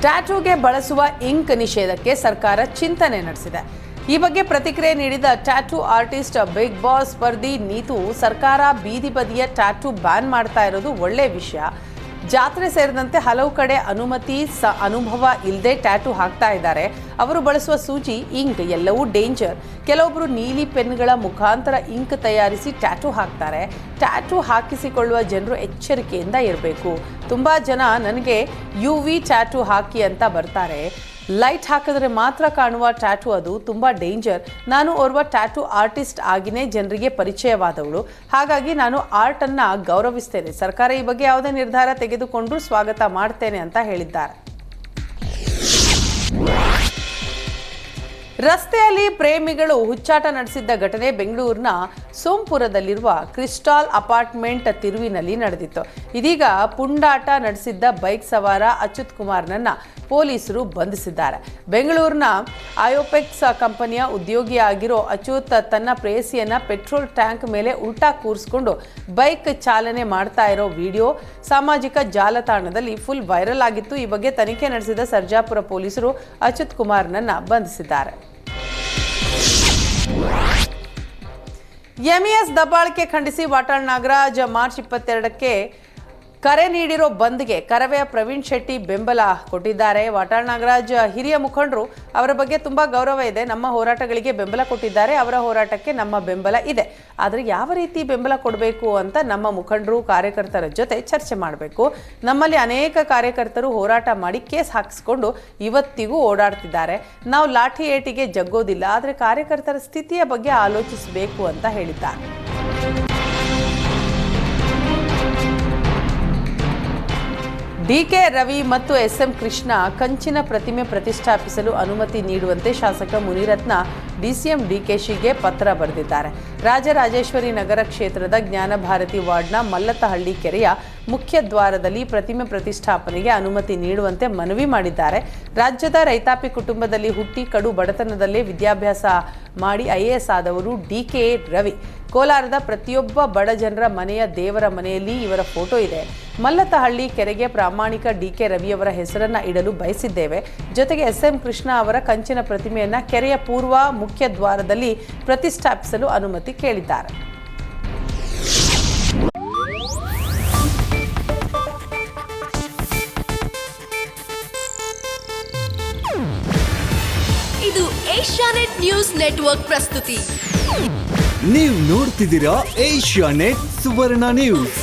ಟ್ಯಾಟೂಗೆ ಬಳಸುವ ಇಂಕ್ ನಿಷೇಧಕ್ಕೆ ಸರ್ಕಾರ ಚಿಂತನೆ ನಡೆಸಿದೆ. ಈ ಬಗ್ಗೆ ಪ್ರತಿಕ್ರಿಯೆ ನೀಡಿದ ಟ್ಯಾಟೂ ಆರ್ಟಿಸ್ಟ್ ಬಿಗ್ ಬಾಸ್ ಸ್ಪರ್ಧಿ ನೀತು, ಸರ್ಕಾರ ಬೀದಿ ಬದಿಯ ಟ್ಯಾಟೂ ಬ್ಯಾನ್ ಮಾಡ್ತಾ ಇರೋದು ಒಳ್ಳೆ ವಿಷಯ. ಜಾತ್ರೆ ಸೇರಿದಂತೆ ಹಲವು ಕಡೆ ಅನುಭವ ಇಲ್ಲದೆ ಟ್ಯಾಟೂ ಹಾಕ್ತಾ ಇದ್ದಾರೆ. ಅವರು ಬಳಸುವ ಸೂಜಿ, ಇಂಕ್ ಎಲ್ಲವೂ ಡೇಂಜರ್. ಕೆಲವೊಬ್ಬರು ನೀಲಿ ಪೆನ್ಗಳ ಮುಖಾಂತರ ಇಂಕ್ ತಯಾರಿಸಿ ಟ್ಯಾಟೂ ಹಾಕ್ತಾರೆ. ಟ್ಯಾಟೂ ಹಾಕಿಸಿಕೊಳ್ಳುವ ಜನರು ಎಚ್ಚರಿಕೆಯಿಂದ ಇರಬೇಕು. ತುಂಬ ಜನ ನನಗೆ UV ಟ್ಯಾಟೂ ಹಾಕಿ ಅಂತ ಬರ್ತಾರೆ. ಲೈಟ್ ಹಾಕಿದ್ರೆ ಮಾತ್ರ ಕಾಣುವ ಟ್ಯಾಟೂ, ಅದು ತುಂಬ ಡೇಂಜರ್. ನಾನು ಓರ್ವ ಟ್ಯಾಟೂ ಆರ್ಟಿಸ್ಟ್ ಆಗಿನೇ ಜನರಿಗೆ ಪರಿಚಯವಾದವಳು. ಹಾಗಾಗಿ ನಾನು ಆರ್ಟನ್ನು ಗೌರವಿಸ್ತೇನೆ. ಸರ್ಕಾರ ಈ ಬಗ್ಗೆ ಯಾವುದೇ ನಿರ್ಧಾರ ತೆಗೆದುಕೊಂಡ್ರೂ ಸ್ವಾಗತ ಮಾಡ್ತೇನೆ ಅಂತ ಹೇಳಿದ್ದಾರೆ. ರಸ್ತೆಯಲ್ಲಿ ಪ್ರೇಮಿಗಳು ಹುಚ್ಚಾಟ ನಡೆಸಿದ್ದ ಘಟನೆ ಬೆಂಗಳೂರಿನ ಸೋಂಪುರದಲ್ಲಿರುವ ಕ್ರಿಸ್ಟಾಲ್ ಅಪಾರ್ಟ್ಮೆಂಟ್ ತಿರುವಿನಲ್ಲಿ ನಡೆದಿತ್ತು. ಇದೀಗ ಪುಂಡಾಟ ನಡೆಸಿದ್ದ ಬೈಕ್ ಸವಾರ ಅಚ್ಯುತ್ ಕುಮಾರ್ನನ್ನ ಪೊಲೀಸರು ಬಂಧಿಸಿದ್ದಾರೆ. ಬೆಂಗಳೂರಿನ ಆಯೋಪೆಕ್ಸ್ ಕಂಪನಿಯ ಉದ್ಯೋಗಿಯಾಗಿರೋ ಅಚ್ಯುತ್ ತನ್ನ ಪ್ರೇಯಸಿಯನ್ನ ಪೆಟ್ರೋಲ್ ಟ್ಯಾಂಕ್ ಮೇಲೆ ಉಲ್ಟಾ ಕೂರಿಸಿಕೊಂಡು ಬೈಕ್ ಚಾಲನೆ ಮಾಡ್ತಾ ಇರೋ ವಿಡಿಯೋ ಸಾಮಾಜಿಕ ಜಾಲತಾಣದಲ್ಲಿ ಫುಲ್ ವೈರಲ್ ಆಗಿತ್ತು. ಈ ಬಗ್ಗೆ ತನಿಖೆ ನಡೆಸಿದ ಸರ್ಜಾಪುರ ಪೊಲೀಸರು ಅಚ್ಯುತ್ ಕುಮಾರ್ನನ್ನ ಬಂಧಿಸಿದ್ದಾರೆ. MES ದಬ್ಬಾಳಿಕೆ ಖಂಡಿಸಿ ವಾಟಾಳ್ ನಾಗರಾಜ್ ಮಾರ್ಚ್ 22ಕ್ಕೆ ಕರೆ ನೀಡಿರೋ ಬಂದ್ಗೆ ಕರವೆಯ ಪ್ರವೀಣ್ ಶೆಟ್ಟಿ ಬೆಂಬಲ ಕೊಟ್ಟಿದ್ದಾರೆ. ವಾಟಾಳ್ ನಾಗರಾಜ್ ಹಿರಿಯ ಮುಖಂಡರು, ಅವರ ಬಗ್ಗೆ ತುಂಬ ಗೌರವ ಇದೆ. ನಮ್ಮ ಹೋರಾಟಗಳಿಗೆ ಬೆಂಬಲ ಕೊಟ್ಟಿದ್ದಾರೆ. ಅವರ ಹೋರಾಟಕ್ಕೆ ನಮ್ಮ ಬೆಂಬಲ ಇದೆ. ಆದರೆ ಯಾವ ರೀತಿ ಬೆಂಬಲ ಕೊಡಬೇಕು ಅಂತ ನಮ್ಮ ಮುಖಂಡರು ಕಾರ್ಯಕರ್ತರ ಜೊತೆ ಚರ್ಚೆ ಮಾಡಬೇಕು. ನಮ್ಮಲ್ಲಿ ಅನೇಕ ಕಾರ್ಯಕರ್ತರು ಹೋರಾಟ ಮಾಡಿ ಕೇಸ್ ಹಾಕಿಸ್ಕೊಂಡು ಇವತ್ತಿಗೂ ಓಡಾಡ್ತಿದ್ದಾರೆ. ನಾವು ಲಾಠಿ ಏಟಿಗೆ ಜಗ್ಗೋದಿಲ್ಲ, ಆದರೆ ಕಾರ್ಯಕರ್ತರ ಸ್ಥಿತಿಯ ಬಗ್ಗೆ ಆಲೋಚಿಸಬೇಕು ಅಂತ ಹೇಳಿದ್ದಾರೆ. DK ರವಿ ಮತ್ತು SM ಕೃಷ್ಣ ಕಂಚಿನ ಪ್ರತಿಮೆ ಪ್ರತಿಷ್ಠಾಪಿಸಲು ಅನುಮತಿ ನೀಡುವಂತೆ ಶಾಸಕ ಮುನಿರತ್ನ DCM DKಶಿಗೆ ಪತ್ರ ಬರೆದಿದ್ದಾರೆ. ರಾಜರಾಜೇಶ್ವರಿ ನಗರ ಕ್ಷೇತ್ರದ ಜ್ಞಾನಭಾರತಿ ವಾರ್ಡ್ನ ಮಲ್ಲತ್ತಹಳ್ಳಿ ಕೆರೆಯ ಮುಖ್ಯ ದ್ವಾರದಲ್ಲಿ ಪ್ರತಿಮೆ ಪ್ರತಿಷ್ಠಾಪನೆಗೆ ಅನುಮತಿ ನೀಡುವಂತೆ ಮನವಿ ಮಾಡಿದ್ದಾರೆ. ರಾಜ್ಯದ ರೈತಾಪಿ ಕುಟುಂಬದಲ್ಲಿ ಹುಟ್ಟಿ ಕಡು ಬಡತನದಲ್ಲೇ ವಿದ್ಯಾಭ್ಯಾಸ ಮಾಡಿ IAS ಆದವರು DK ರವಿ. ಕೋಲಾರದ ಪ್ರತಿಯೊಬ್ಬ ಬಡ ಜನರ ಮನೆಯ ದೇವರ ಮನೆಯಲ್ಲಿ ಇವರ ಫೋಟೋ ಇದೆ. ಮಲ್ಲತ್ತಹಳ್ಳಿ ಕೆರೆಗೆ ಪ್ರಾಮಾಣಿಕ DK ರವಿಯವರ ಹೆಸರನ್ನ ಇಡಲು ಬಯಸಿದ್ದೇವೆ. ಜೊತೆಗೆ SM ಕೃಷ್ಣ ಅವರ ಕಂಚಿನ ಪ್ರತಿಮೆಯನ್ನ ಕೆರೆಯ ಪೂರ್ವ ಮುಖ್ಯ ದ್ವಾರದಲ್ಲಿ ಪ್ರತಿಷ್ಠಾಪಿಸಲು ಅನುಮತಿ ಕೇಳಿದ್ದಾರೆ. ಇದು ಏಷ್ಯಾನೆಟ್ ನ್ಯೂಸ್ ನೆಟ್ವರ್ಕ್ ಪ್ರಸ್ತುತಿ. ನೀವು ನೋಡ್ತಿದ್ದೀರಾ ಏಷ್ಯಾನೆಟ್ ಸುವರ್ಣ ನ್ಯೂಸ್.